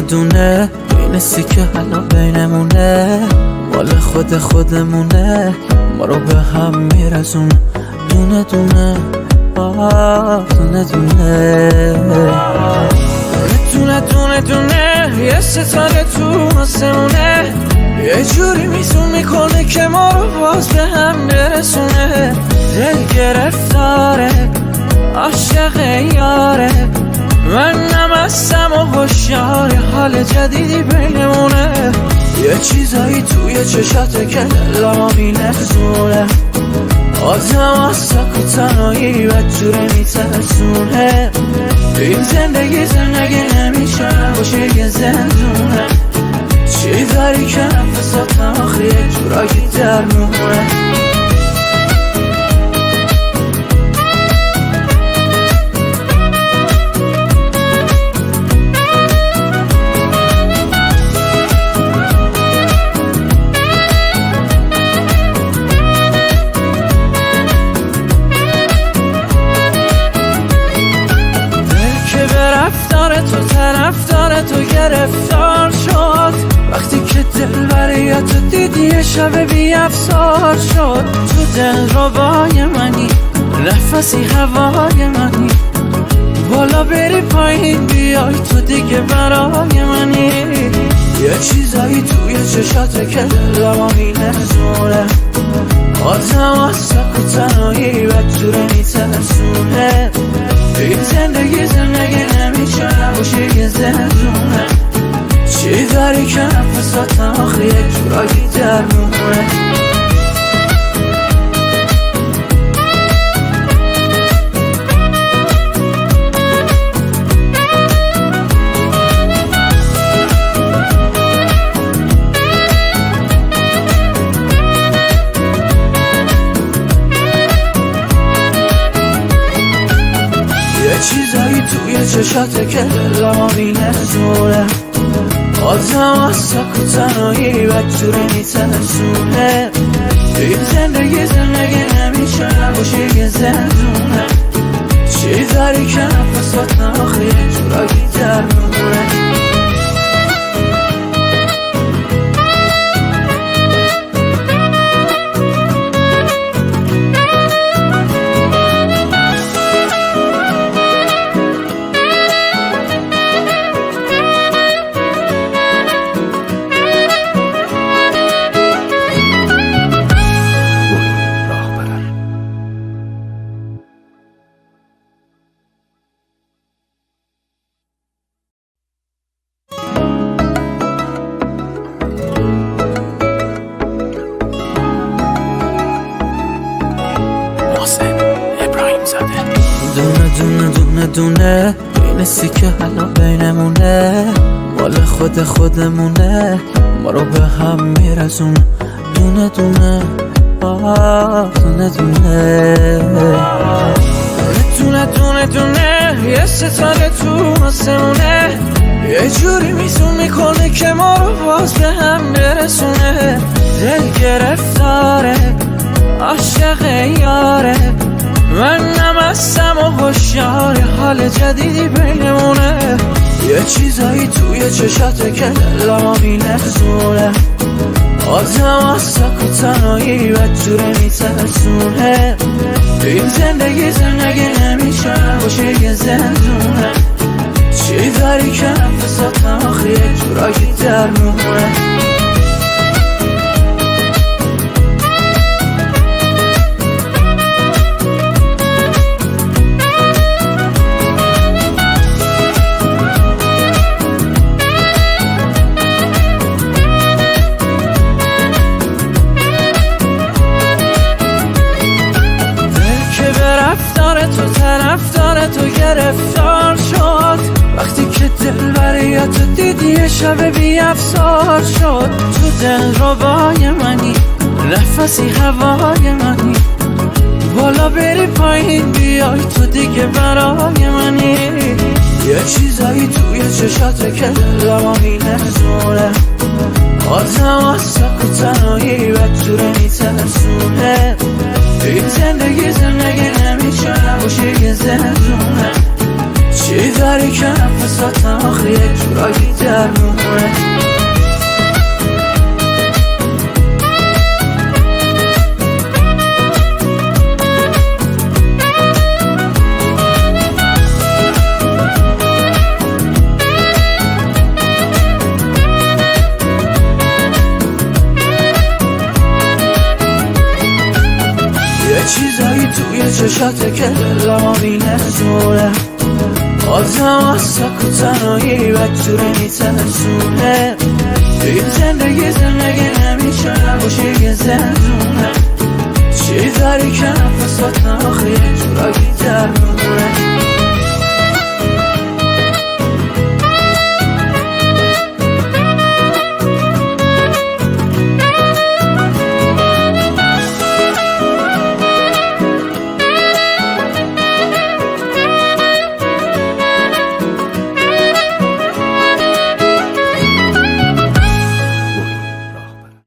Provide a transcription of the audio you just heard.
دونه دونه این سیکه حالا بینمونه مال خودمونه ما رو به هم میرسونه دونه دونه دونه دونه دونه دونه یه ستاره تو آسمونه یه جوری میزون میکنه که ما رو باز به هم برسونه دل گرفتاره عاشق یاره من نمستم و هوشیار حال جدیدی بینمونه یه چیزایی توی چشاته که دلمو میلرزونه آدم از سک و تنهایی بدجوره میترسونه این زندگی نمیشه باشه یه زندونه چی داری که نفساتم آخه یه جورایی درمونه تو طرفدار تو گرفتار شد وقتی که دل برای تو دیدی یه شب بی افسار شد تو دل ربای منی نفسی هوای منی بالا بری پایین بیای تو دیگه برای منی یه چیزایی توی چشاته که دلمو میلرزونه آدم از سک و تنهایی بدجوره میترسونه این زندگی نمیشه باشه یه زندونه چی داری که نفساتم آخه یه جورایی درمونه چیزایی توی چشاته که دلمو میلرزونه آدم از سک و تنهایی بدجوره میترسونه این زندگی نمیشه باشه یه زندونه چی داری که نفساتم آخه یه جورایی درمونه دونه این سیکه حالا بینمونه مال خودمونه ما رو به هم میرسونه دونه دونه دونه دونه دونه یه ستاره تو آسمونه یه جوری میزون میکنه که ما رو باز به هم برسونه دل گرفتاره عاشق یاره من نمستم و هوشیار حال جدیدی بینمونه یه چیزایی توی چشاته که دلمو میلرزونه آدم از سک و تنهایی بدجوره میترسونه این زندگی نمیشه باشه یه زندونه چی داری که نفساتم آخه یه جورایی درمونه تو طرفدار تو گرفتار شد وقتی که دل برای تو دیدی یه شب بی افسار شد تو دل ربای منی نفسی هوای منی بالا بری پایین بیای تو دیگه برای منی یه چیزایی توی چشاته که دلمو میلرزونه آدم از سک و تنهایی بدجوره میترسونه این زندگی نمیشه باشه یه زندونه چی داری که نفساتم آخه یک جورایی در میمونه یه چیزایی توی چشاته که دلما می‌نزونه آدم از سکو تنهایی بدجوره میترسونه این زندگی نمیشه نباشه یه زندونه چی داری که نفسات آخه یه جورایی در میمونه